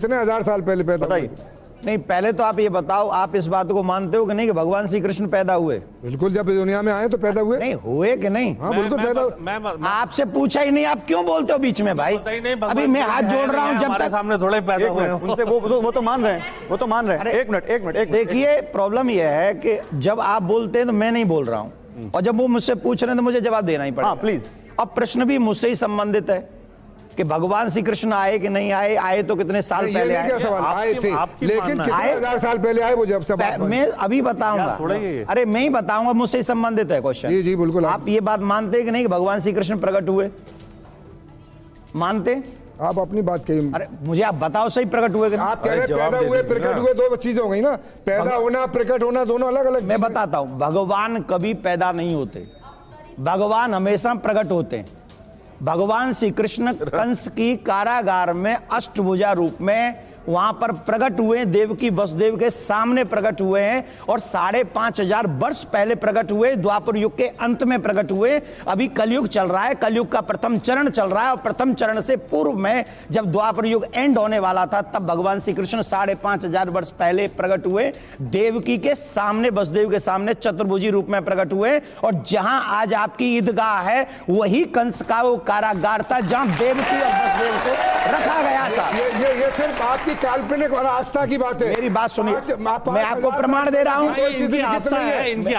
कितने हजार साल पहले पैदा हुए? नहीं, पहले तो आप ये बताओ, आप इस बात को मानते हो कि नहीं कि भगवान श्री कृष्ण पैदा हुए? बिल्कुल, जब दुनिया में आए तो पैदा हुए। नहीं हुए कि नहीं? हाँ बिल्कुल पैदा हुए। आपसे पूछा ही नहीं, आप क्यों बोलते हो बीच में भाई? अभी मैं हाथ जोड़ रहा हूँ, जब तक सामने थोड़े पैदा हुए उनसे वो तो मान रहे हैं, वो तो मान रहे हैं। एक मिनट देखिए, प्रॉब्लम यह है कि जब आप बोलते हैं तो मैं नहीं बोल रहा हूँ, और जब वो मुझसे पूछ रहे हैं तो मुझे जवाब देना ही पड़ेगा। प्लीज। अब प्रश्न भी मुझसे ही संबंधित है कि भगवान श्री कृष्ण आए कि नहीं आए, आए तो कितने साल पहले आए? क्या सवाल, आए थे लेकिन कितने हजार साल पहले आए वो? जब सब मैं अभी बताऊंगा, अरे मैं ही बताऊंगा, मुझसे ही संबंधित है क्वेश्चन। जी जी बिल्कुल। आप ये बात मानते हैं कि नहीं कि भगवान श्री कृष्ण प्रकट हुए? मानते? आप अपनी बात कहिए। अरे मुझे आप बताओ, सही प्रकट हुए कि नहीं? आप कह रहे हैं पैदा हुए प्रकट हुए, दो चीजें हो गई ना। पैदा होना प्रकट होना दोनों अलग अलग। मैं बताता हूं, भगवान कभी पैदा नहीं होते, भगवान हमेशा प्रकट होते हैं। भगवान श्री कृष्ण कंस की कारागार में अष्टभुजा रूप में वहां पर प्रकट हुए, देवकी वसुदेव के सामने प्रकट हुए हैं, और 5,500 वर्ष पहले प्रकट हुए, द्वापर युग के अंत में प्रकट हुए। अभी कलयुग चल रहा है, कलयुग का प्रथम चरण चल रहा है, और प्रथम चरण से पूर्व में जब द्वापर युग एंड होने वाला था, तब भगवान श्री कृष्ण 5,500 वर्ष पहले प्रकट हुए, देवकी के सामने, वसुदेव के सामने चतुर्भुजी रूप में प्रकट हुए। और जहां आज आपकी ईदगाह है, वही कंस का वो कारागार था जहां देवकी और वसुदेव को रखा गया था। ये सिर्फ आपकी काल्पनिक और आस्था की बात है। मेरी बात सुनिए, मैं आपको प्रमाण दे रहा हूँ। इनकी आस्था है, मैं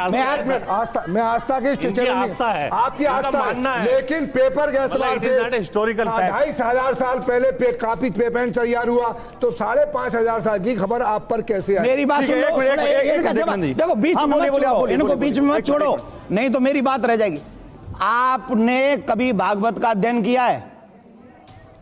आस्था की आस्था है, आपकी आस्था मानना है, लेकिन पेपर के एतबार से हिस्टोरिकल 2,500 साल पहले काफी पेपर तैयार हुआ, तो 5,500 साल की खबर आप पर कैसे आई? मेरी बात सुनो, देखो बीच में इनको बीच में मत छोड़ो, नहीं तो मेरी बात रह जाएगी। आपने कभी भागवत का अध्ययन किया है?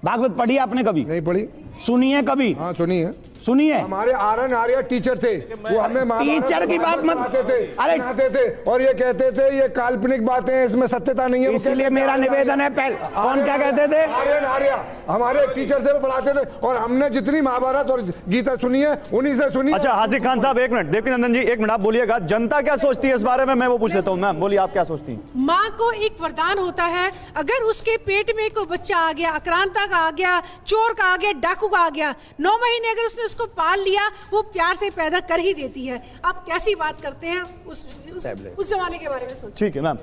भागवत पढ़ी आपने कभी? नहीं पढ़ी। सुनी है कभी? हाँ सुनी है। सुनिए, हमारे आर्यन आर्य टीचर थे, वो हमें टीचर की बात मत सुनाते थे और ये कहते थे ये काल्पनिक बातें हैं, इसमें सत्यता नहीं है। इसलिए मेरा निवेदन है, कौन क्या कहते थे? आर्यन आर्य हमारे टीचर थे, वो पढ़ाते थे, और हमने जितनी महाभारत और गीता सुनी है उन्हीं से सुनी। अच्छा हाजिर खान साहब, एक मिनट, देवकीनंदन जी एक मिनट, आप बोलिएगा, जनता क्या सोचती है इस बारे में? मैं वो पूछ लेता हूँ। मैम बोलिए, आप क्या सोचती हैं? माँ को एक वरदान होता है, अगर उसके पेट में कोई बच्चा आ गया, आक्रांता का आ गया, चोर का आ गया, डाकू का आ गया, 9 महीने अगर उसने उसको पाल लिया, वो प्यार से पैदा कर ही देती है। आप कैसी बात करते हैं उस जमाने के बारे में सोचिए। ठीक है मैम।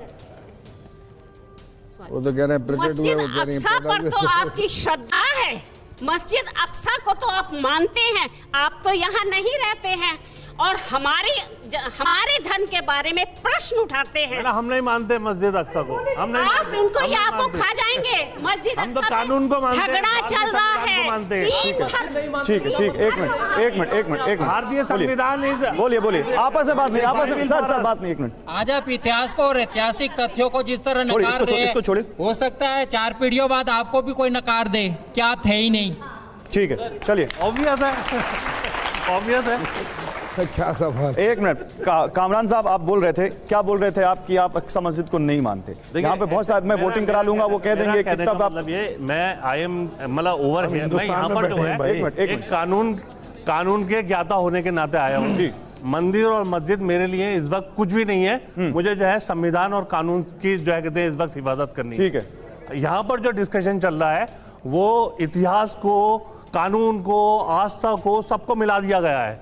वो तो कह रहे हैं मस्जिद अक्सा पर तो आपकी श्रद्धा है, मस्जिद अक्सा को तो आप मानते हैं, आप तो यहाँ नहीं रहते हैं और हमारे धन के बारे में प्रश्न उठाते हैं। हम नहीं मानते मस्जिद अक्सा को, हम नहीं। आप इनको या आपको खा जाएंगे। मस्जिद हम तो कानून को मानते हैं, झगड़ा चल रहा है। ठीक है, एक मिनट, भारतीय संविधान। बोलिए, आपस में बात नहीं, आपस में सर बात नहीं, एक मिनट। आज आप इतिहास को और ऐतिहासिक तथ्यों को जिस तरह नकार रहे हैं, हो सकता है 4 पीढ़ियों बाद आपको भी कोई नकार दे कि आप थे ही नहीं। ठीक है, चलिए। ऑब्वियस है। क्या सवाल? एक मिनट, कामरान साहब आप बोल रहे थे, क्या बोल रहे थे आप कि आप अक्सा मस्जिद को नहीं मानते? यहाँ पे बहुत सारे, मैं वोटिंग करा लूंगा, वो कह देंगे कि तब आप, मैं आई एम मतलब ओवर है, मैं यहाँ पर जो है एक कानून के ज्ञाता होने के नाते आया हूँ। मंदिर और मस्जिद मेरे लिए इस वक्त कुछ भी नहीं है, मुझे जो है संविधान और कानून की जो है कहते हैं इस वक्त हिफाजत करनी है। ठीक है, यहाँ पर जो डिस्कशन चल रहा है वो इतिहास को, कानून को, आस्था को, सबको मिला दिया गया है।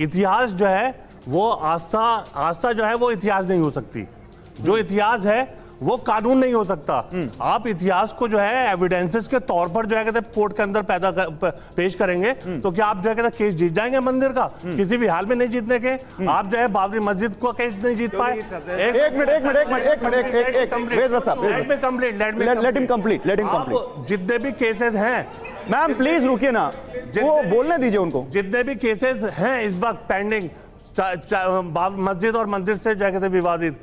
इतिहास जो है वो आस्था जो है वो इतिहास नहीं हो सकती, जो इतिहास है वो कानून नहीं हो सकता। आप इतिहास को जो है एविडेंसेस के तौर पर जो है कहते कोर्ट के अंदर पेश करेंगे तो क्या आप जो है कहते केस जीत जाएंगे मंदिर का? किसी भी हाल में नहीं जीतने के। आप जो है बाबरी मस्जिद को केस नहीं जीत पाए। जितने भी केसेस हैं, मैम प्लीज रुकिए ना, वो बोलने दीजिए उनको। जितने भी केसेस हैं इस वक्त पेंडिंग, मस्जिद और मंदिर से जो है विवादित,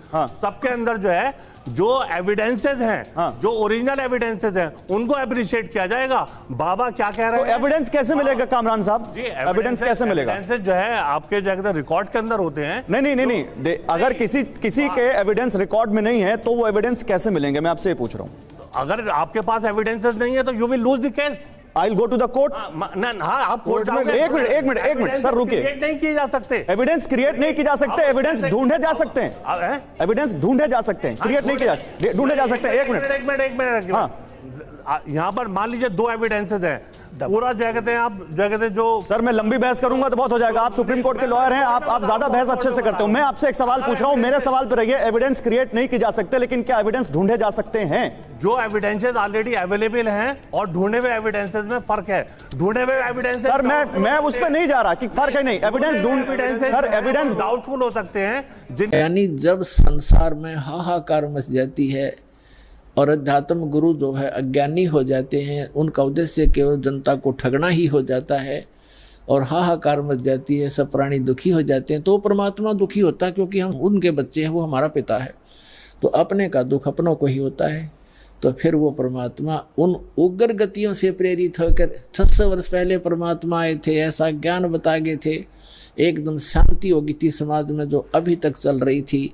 सबके अंदर जो है जो एविडेंसेस हैं, जो ओरिजिनल एविडेंसेस हैं, उनको अप्रिशिएट किया जाएगा। बाबा क्या कह रहे हैं? एविडेंस कैसे मिलेगा कामरान साहब? एविडेंस कैसे मिलेगा? एविडेंसेस जो है आपके जो है रिकॉर्ड के अंदर होते हैं। नहीं, अगर किसी के एविडेंस रिकॉर्ड में नहीं है तो वो एविडेंस कैसे मिलेंगे? मैं आपसे ये पूछ रहा हूँ। अगर आपके पास एविडेंसेस नहीं है तो you will lose the case. I will go to the court. आप कोर्ट में एक मिनट सर रुकिए। क्रिएट नहीं किए जा सकते, एविडेंस क्रिएट नहीं किए जा सकते, एविडेंस ढूंढे जा सकते हैं, एविडेंस ढूंढे जा सकते हैं, क्रिएट नहीं किए जा, ढूंढे जा सकते हैं। एक मिनट। हाँ, यहाँ पर मान लीजिए 2 एविडेंसेस हैं, पूरा जो कहते हैं आप जो कहते हैं जो। सर मैं लंबी बहस करूंगा तो बहुत हो जाएगा, आप सुप्रीम कोर्ट के लॉयर हैं, आप ज्यादा बहस अच्छे से करते हो। मैं आपसे एक सवाल पूछ रहा हूं, मेरे सवाल पर रहिए। एविडेंस क्रिएट नहीं की जा सकते, लेकिन क्या एविडेंस ढूंढे जा सकते हैं? जो एविडेंसेस ऑलरेडी अवेलेबल हैं और ढूंढे हुए एविडेंसेस में फर्क है। ढूंढे हुए एविडेंस सर मैं उस पर नहीं जा रहा कि फर्क है नहीं, एविडेंस सर एविडेंस डाउटफुल हो सकते हैं। यानी जब संसार में हाहाकार मच जाती है और अध्यात्म गुरु जो है अज्ञानी हो जाते हैं, उनका उद्देश्य केवल जनता को ठगना ही हो जाता है और हाहाकार मच जाती है, सब प्राणी दुखी हो जाते हैं, तो परमात्मा दुखी होता है क्योंकि हम उनके बच्चे हैं, वो हमारा पिता है। तो अपने का दुख अपनों को ही होता है। तो फिर वो परमात्मा उन उग्र गतियों से प्रेरित होकर 600 वर्ष पहले परमात्मा आए थे, ऐसा ज्ञान बता गए थे, एकदम शांति हो गई थी समाज में जो अभी तक चल रही थी।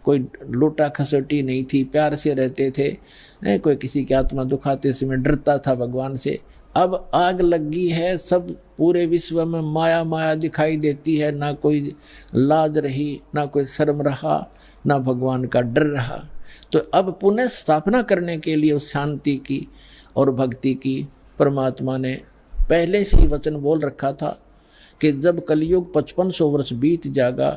कोई लूटा खसोटी नहीं थी, प्यार से रहते थे, कोई किसी की आत्मा दुखाते समय डरता था भगवान से। अब आग लगी है, सब पूरे विश्व में माया माया दिखाई देती है, ना कोई लाज रही, ना कोई शर्म रहा, ना भगवान का डर रहा। तो अब पुनः स्थापना करने के लिए उस शांति की और भक्ति की परमात्मा ने पहले से ही वचन बोल रखा था कि जब कलयुग 5500 वर्ष बीत जाएगा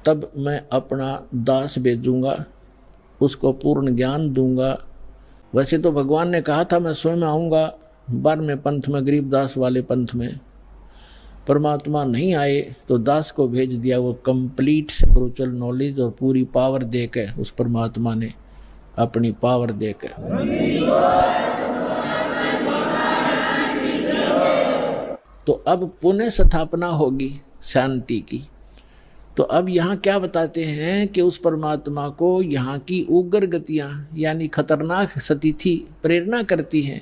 तब मैं अपना दास भेजूंगा, उसको पूर्ण ज्ञान दूंगा। वैसे तो भगवान ने कहा था मैं स्वयं आऊँगा 12वें पंथ में, गरीबदास वाले पंथ में। परमात्मा नहीं आए तो दास को भेज दिया, वो कंप्लीट स्पिरिचुअल नॉलेज और पूरी पावर देकर, उस परमात्मा ने अपनी पावर देकर। तो अब पुनः स्थापना होगी शांति की। तो अब यहाँ क्या बताते हैं कि उस परमात्मा को यहाँ की उग्र गतियाँ यानी खतरनाक स्थिति प्रेरणा करती हैं,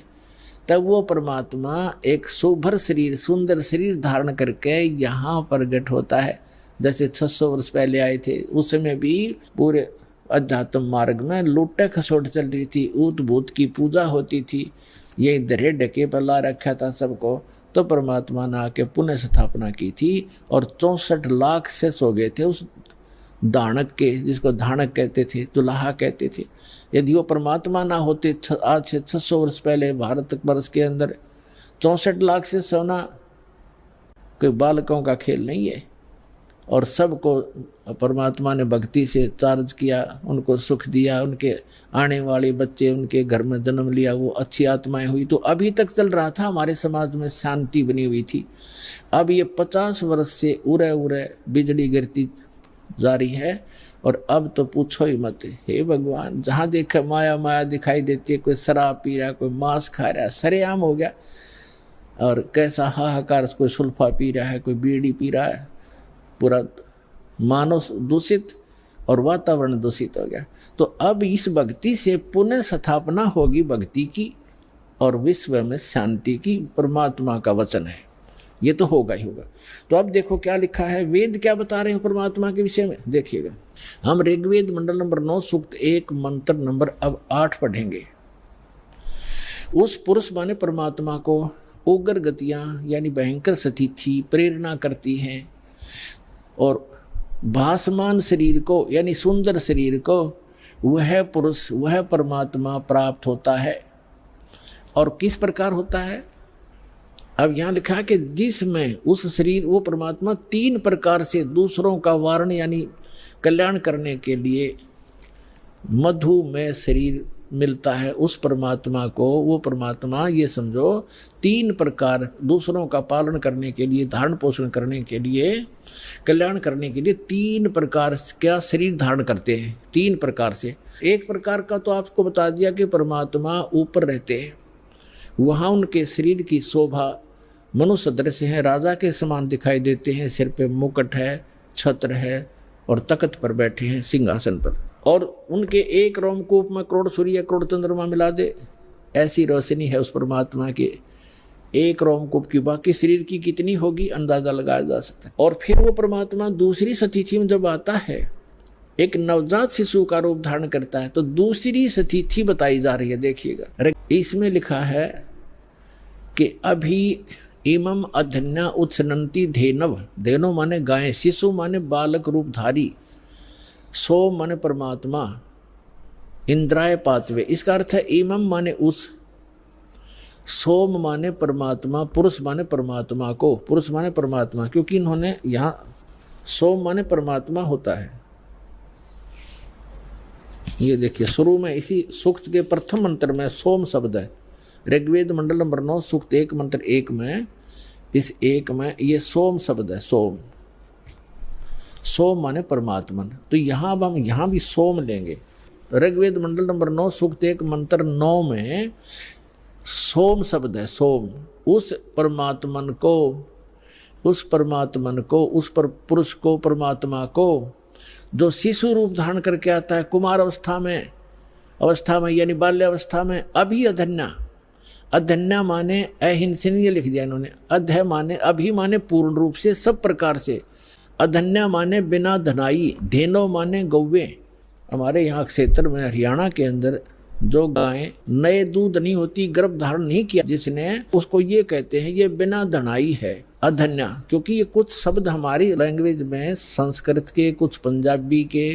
तब वो परमात्मा एक सुभर शरीर, सुंदर शरीर धारण करके यहाँ प्रकट होता है। जैसे 600 वर्ष पहले आए थे, उस समय भी पूरे अध्यात्म मार्ग में लूटे खसोट चल रही थी, ऊत भूत की पूजा होती थी, ये दरे ढके पर ला रखा था सबको। तो परमात्मा ने आके पुनः स्थापना की थी और 64 लाख से सो गए थे उस दानक के, जिसको धानक कहते थे, दुल्हा कहते थे। यदि वो परमात्मा ना होते आज से 600 वर्ष पहले भारत वर्ष के अंदर 64 लाख से सोना कोई बालकों का खेल नहीं है। और सबको परमात्मा ने भक्ति से चार्ज किया, उनको सुख दिया, उनके आने वाले बच्चे उनके घर में जन्म लिया, वो अच्छी आत्माएं हुई। तो अभी तक चल रहा था, हमारे समाज में शांति बनी हुई थी। अब ये 50 वर्ष से उरे उरे बिजली गिरती जा रही है और अब तो पूछो ही मत। हे भगवान, जहाँ देखा माया माया दिखाई देती है, कोई शराब पी रहा है, कोई मांस खा रहा है, सरेआम हो गया। और कैसा हाहाकार, कोई सुल्फा पी रहा है, कोई बीड़ी पी रहा है, पूरा मानव दूषित और वातावरण दूषित हो गया। तो अब इस भक्ति से पुनः स्थापना होगी भक्ति की और विश्व में शांति की, परमात्मा का वचन है, ये तो होगा ही होगा। तो अब देखो क्या लिखा है, वेद क्या बता रहे हैं परमात्मा के विषय में, देखिएगा। हम ऋग्वेद मंडल नंबर 9 सूक्त 1 मंत्र नंबर अब 8 पढ़ेंगे। उस पुरुष माने परमात्मा को उग्र गतियां यानी भयंकर स्थिति प्रेरणा करती हैं और भासमान शरीर को यानी सुंदर शरीर को वह पुरुष, वह परमात्मा प्राप्त होता है। और किस प्रकार होता है, अब यहाँ लिखा है कि जिसमें उस शरीर, वो परमात्मा 3 प्रकार से दूसरों का वारण यानी कल्याण करने के लिए मधुमेह शरीर मिलता है उस परमात्मा को। वो परमात्मा ये समझो 3 प्रकार दूसरों का पालन करने के लिए, धारण पोषण करने के लिए, कल्याण करने के लिए 3 प्रकार क्या शरीर धारण करते हैं, 3 प्रकार से। एक प्रकार का तो आपको बता दिया कि परमात्मा ऊपर रहते हैं, वहाँ उनके शरीर की शोभा मनुष्य दृश्य है, राजा के समान दिखाई देते हैं, सिर पे मुकुट है, छत्र है और तख्त पर बैठे हैं सिंहासन पर। और उनके एक रोमकूप में करोड़ सूर्य करोड़ चंद्रमा मिला दे, ऐसी रोशनी है उस परमात्मा के एक रोमकूप की। बाकी शरीर की कितनी होगी अंदाजा लगाया जा सकता है। और फिर वो परमात्मा दूसरी स्थिति में जब आता है, एक नवजात शिशु का रूप धारण करता है, तो दूसरी स्थिति बताई जा रही है। देखिएगा, इसमें लिखा है कि अभी इमम अधन्या उत्सनंती धेनव, धेनो माने गाय, शिशु माने बालक रूपधारी, सो माने परमात्मा, इंद्राय पातवे, इसका अर्थ है इमम माने उस, सोम माने परमात्मा, पुरुष माने परमात्मा को, पुरुष माने परमात्मा, क्योंकि इन्होंने यहाँ सोम माने परमात्मा होता है। ये देखिए शुरू में इसी सूक्त के प्रथम मंत्र में सोम शब्द है। ऋग्वेद मंडल नंबर 9 सूक्त 1 मंत्र 1 में, इस 1 में ये सोम शब्द है। सोम, सोम माने परमात्मा। तो यहाँ अब हम यहाँ भी सोम लेंगे। ऋग्वेद मंडल नंबर 9 सूक्त 1 मंत्र 9 में सोम शब्द है। सोम, उस परमात्मन को, उस परमात्मन को, उस पर पुरुष को, परमात्मा को जो शिशु रूप धारण करके आता है कुमार अवस्था में यानी बाल्य अवस्था में। अभी अधन्या, अधन्या माने अहिंसनीय लिख दिया इन्होंने। अध्य माने अभी माने पूर्ण रूप से, सब प्रकार से। अधन्या माने बिना धनाई, धेनो माने गौवे। हमारे यहाँ क्षेत्र में हरियाणा के अंदर जो गायें नए दूध नहीं होती, गर्भ धारण नहीं किया जिसने, उसको ये कहते हैं ये बिना धनाई है, अधन्या। क्योंकि ये कुछ शब्द हमारी लैंग्वेज में संस्कृत के, कुछ पंजाबी के,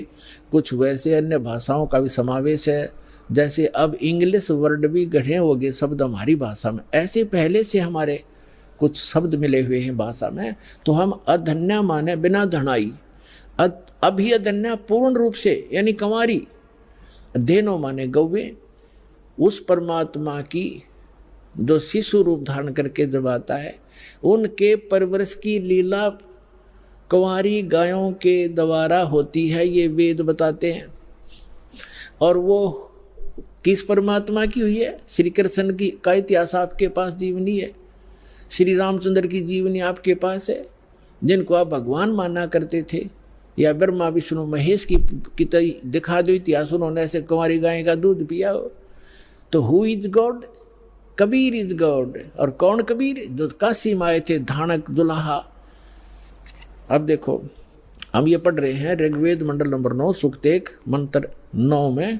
कुछ वैसे अन्य भाषाओं का भी समावेश है। जैसे अब इंग्लिश वर्ड भी गढ़े हो गए शब्द हमारी भाषा में, ऐसे पहले से हमारे कुछ शब्द मिले हुए हैं भाषा में। तो हम अधन्या माने बिना धनाई, अभी अधन्या पूर्ण रूप से यानी कंवारी, धेनो माने गौवे। उस परमात्मा की जो शिशु रूप धारण करके जब आता है, उनके परवरिश की लीला कंवारी गायों के द्वारा होती है, ये वेद बताते हैं। और वो किस परमात्मा की हुई है? श्री कृष्ण की का इतिहास आपके पास जीवनी है, श्री रामचंद्र की जीवनी आपके पास है, जिनको आप भगवान माना करते थे। या ब्रह्मा विष्णु महेश की दिखा दो इतिहास, उन्होंने ऐसे कुंवारी गाय का दूध पिया हो। तो who is God? Kabir is God. और कौन कबीर? जो काशी में आए थे, धानक दुल्हा। अब देखो हम ये पढ़ रहे हैं ऋग्वेद मंडल नंबर 9 सूक्त 1 मंत्र 9 में,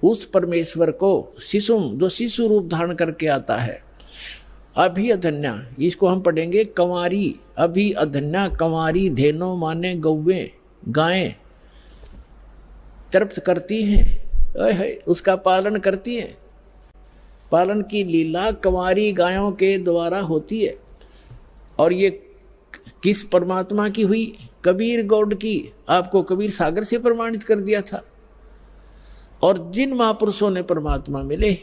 उस परमेश्वर को शिशुम, जो शिशु रूप धारण करके आता है, अभी अधन्या, इसको हम पढ़ेंगे कंवारी। अभी अधन्या कंवारी, धेनो माने गौवे, गायें तृप्त करती हैं, उसका पालन करती हैं। पालन की लीला कंवारी गायों के द्वारा होती है। और ये किस परमात्मा की हुई? कबीर गौड की। आपको कबीर सागर से प्रमाणित कर दिया था। और जिन महापुरुषों ने परमात्मा मिले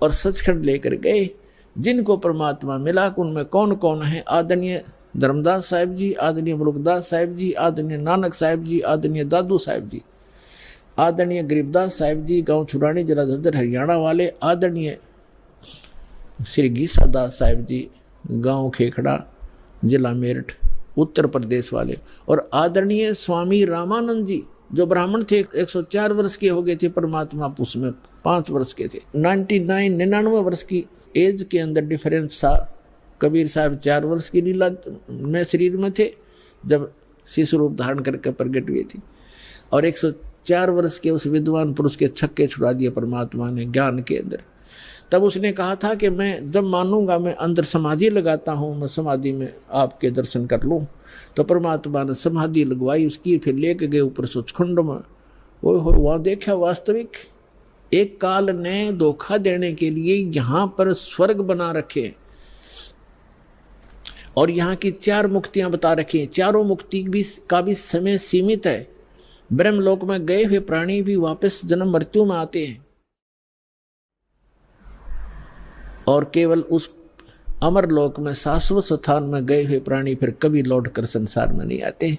और सचखंड लेकर गए, जिनको परमात्मा मिला, उनमें कौन कौन है? आदरणीय धर्मदास साहिब जी, आदरणीय मुलुकदास साहिब जी, आदरणीय नानक साहिब जी, आदरणीय दादू साहिब जी, आदरणीय गरीबदास साहिब जी, गांव छुरानी, जिला झज्जर, हरियाणा वाले, आदरणीय श्री गीसा दास साहिब जी, गांव खेखड़ा, जिला मेरठ, उत्तर प्रदेश वाले, और आदरणीय स्वामी रामानंद जी जो ब्राह्मण थे, 104 वर्ष के हो गए थे, परमात्मा उसमें 5 वर्ष के थे। 99 वर्ष की एज के अंदर डिफरेंस था। कबीर साहब 4 वर्ष की लीला में शरीर में थे जब शिशु रूप धारण करके प्रकट हुए थे, और 104 वर्ष के उस विद्वान पुरुष के छक्के छुड़ा दिए परमात्मा ने ज्ञान के अंदर। तब उसने कहा था कि मैं जब मानूंगा, मैं अंदर समाधि लगाता हूँ, मैं समाधि में आपके दर्शन कर लूँ। तो परमात्मा ने समाधि लगवाई उसकी, फिर लेके गए ऊपर सचखंड में। वो वहाँ देखा वास्तविक एक काल ने धोखा देने के लिए यहाँ पर स्वर्ग बना रखे और यहाँ की 4 मुक्तियां बता रखी हैं। चारों मुक्ति का भी समय सीमित है। ब्रह्मलोक में गए हुए प्राणी भी वापस जन्म मृत्यु में आते हैं, और केवल उस अमर लोक में शाश्वत स्थान में गए हुए प्राणी फिर कभी लौट कर संसार में नहीं आते।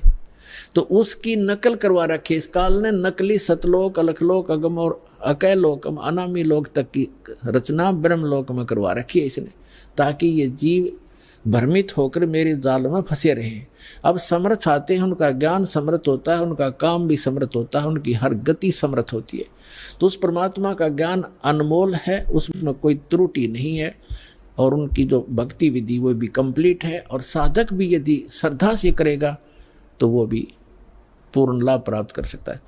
तो उसकी नकल करवा रखी इस काल ने। नकली सतलोक, अलखलोक, अगम और अकैलोक, अनामी लोक तक की रचना ब्रह्मलोक में करवा रखी है इसने, ताकि ये जीव भ्रमित होकर मेरे जाल में फंसे रहें। अब समर्थ आते हैं, उनका ज्ञान समर्थ होता है, उनका काम भी समर्थ होता है, उनकी हर गति समर्थ होती है। तो उस परमात्मा का ज्ञान अनमोल है, उसमें कोई त्रुटि नहीं है, और उनकी जो भक्ति विधि वो भी कंप्लीट है। और साधक भी यदि श्रद्धा से करेगा तो वो भी पूर्ण लाभ प्राप्त कर सकता है।